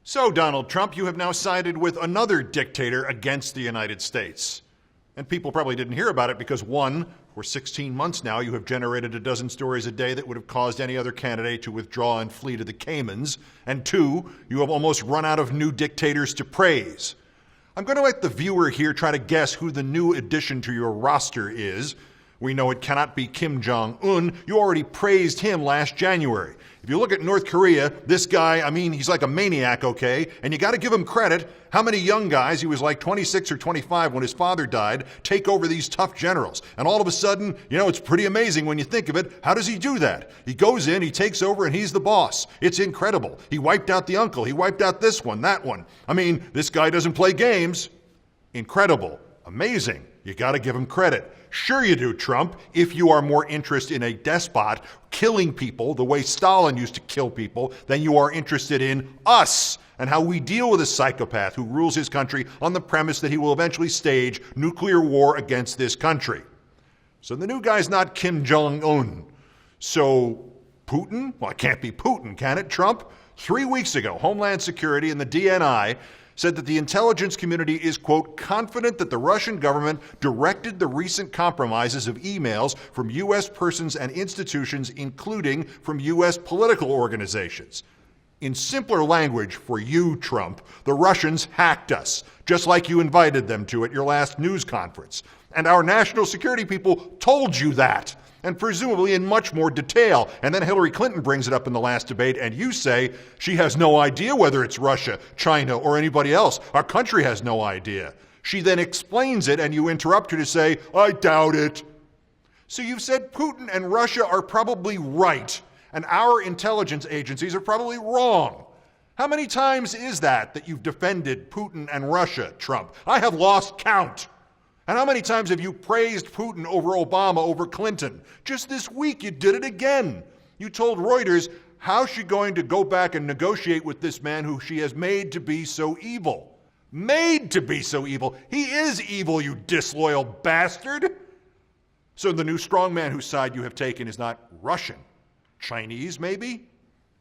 So, Donald Trump, you have now sided with another dictator against the United States. And people probably didn't hear about it because, one, for 16 months now, you have generated a dozen stories a day that would have caused any other candidate to withdraw and flee to the Caymans. And two, you have almost run out of new dictators to praise. I'm going to let the viewer here try to guess who the new addition to your roster is. We know it cannot be Kim Jong-un. You already praised him last January. If you look at North Korea, this guy, he's like a maniac, okay? And you got to give him credit. How many young guys, he was like 26 or 25 when his father died, take over these tough generals? And all of a sudden, it's pretty amazing when you think of it. How does he do that? He goes in, he takes over, and he's the boss. It's incredible. He wiped out the uncle. He wiped out this one, that one. This guy doesn't play games. Incredible. Amazing. You got to give him credit. Sure you do, Trump, if you are more interested in a despot killing people the way Stalin used to kill people than you are interested in us and how we deal with a psychopath who rules his country on the premise that he will eventually stage nuclear war against this country. So the new guy's not Kim Jong-un. So Putin? Well, it can't be Putin, can it, Trump? 3 weeks ago, Homeland Security and the DNI said that the intelligence community is, quote, confident that the Russian government directed the recent compromises of emails from U.S. persons and institutions, including from U.S. political organizations. In simpler language for you, Trump, the Russians hacked us, just like you invited them to at your last news conference. And our national security people told you that, and presumably in much more detail. And then Hillary Clinton brings it up in the last debate, and you say she has no idea whether it's Russia, China, or anybody else. Our country has no idea. She then explains it, and you interrupt her to say, I doubt it. So you've said Putin and Russia are probably right, and our intelligence agencies are probably wrong. How many times is that you've defended Putin and Russia, Trump? I have lost count. And how many times have you praised Putin over Obama, over Clinton? Just this week, you did it again. You told Reuters how she's going to go back and negotiate with this man who she has made to be so evil. Made to be so evil. He is evil, you disloyal bastard. So the new strongman whose side you have taken is not Russian. Chinese, maybe?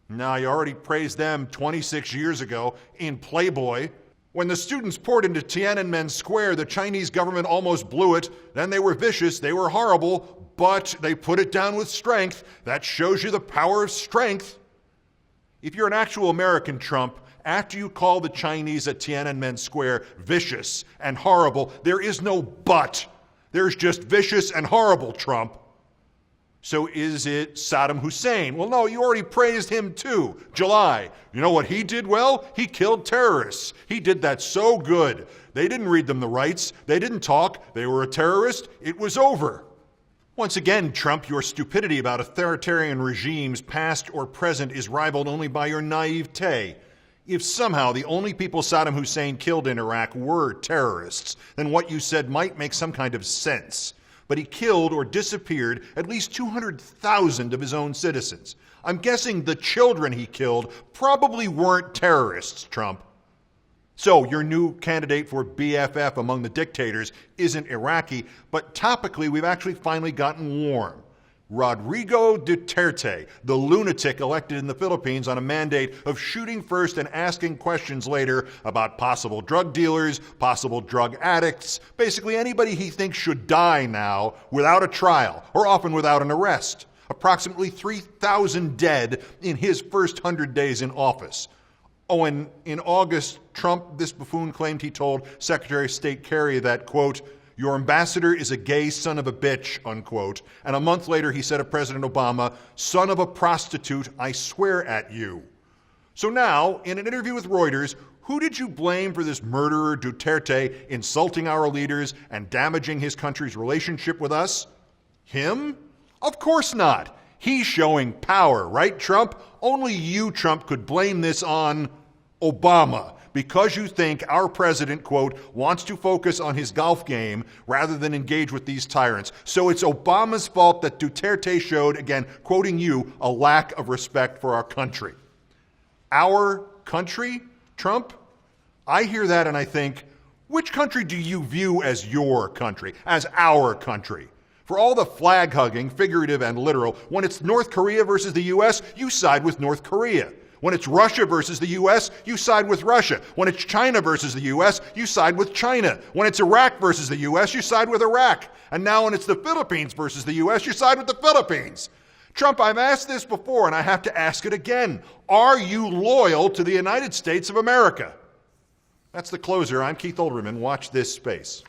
No, you already praised them 26 years ago in Playboy. When the students poured into Tiananmen Square, the Chinese government almost blew it. Then they were vicious, they were horrible, but they put it down with strength. That shows you the power of strength. If you're an actual American, Trump, after you call the Chinese at Tiananmen Square vicious and horrible, there is no but. There's just vicious and horrible, Trump. So is it Saddam Hussein? Well, no, you already praised him too. July. You know what he did well? He killed terrorists. He did that so good. They didn't read them the rights. They didn't talk. They were a terrorist. It was over. Once again, Trump, your stupidity about authoritarian regimes, past or present, is rivaled only by your naivete. If somehow the only people Saddam Hussein killed in Iraq were terrorists, then what you said might make some kind of sense. But he killed or disappeared at least 200,000 of his own citizens. I'm guessing the children he killed probably weren't terrorists, Trump. So your new candidate for BFF among the dictators isn't Iraqi, but topically we've actually finally gotten warm. Rodrigo Duterte, the lunatic elected in the Philippines on a mandate of shooting first and asking questions later about possible drug dealers, possible drug addicts, basically anybody he thinks should die now without a trial, or often without an arrest. Approximately 3,000 dead in his first 100 days in office. Oh, and in August, Trump, this buffoon, claimed he told Secretary of State Kerry that, quote, your ambassador is a gay son of a bitch, unquote. And a month later, he said of President Obama, son of a prostitute, I swear at you. So now, in an interview with Reuters, who did you blame for this murderer Duterte insulting our leaders and damaging his country's relationship with us? Him? Of course not. He's showing power, right, Trump? Only you, Trump, could blame this on Obama. Because you think our president, quote, wants to focus on his golf game rather than engage with these tyrants. So it's Obama's fault that Duterte showed, again, quoting you, a lack of respect for our country. Our country, Trump? I hear that and I think, which country do you view as your country, as our country? For all the flag hugging, figurative and literal, when it's North Korea versus the U.S., you side with North Korea. When it's Russia versus the U.S., you side with Russia. When it's China versus the U.S., you side with China. When it's Iraq versus the U.S., you side with Iraq. And now when it's the Philippines versus the U.S., you side with the Philippines. Trump, I've asked this before, and I have to ask it again. Are you loyal to the United States of America? That's the closer. I'm Keith Olbermann. Watch this space.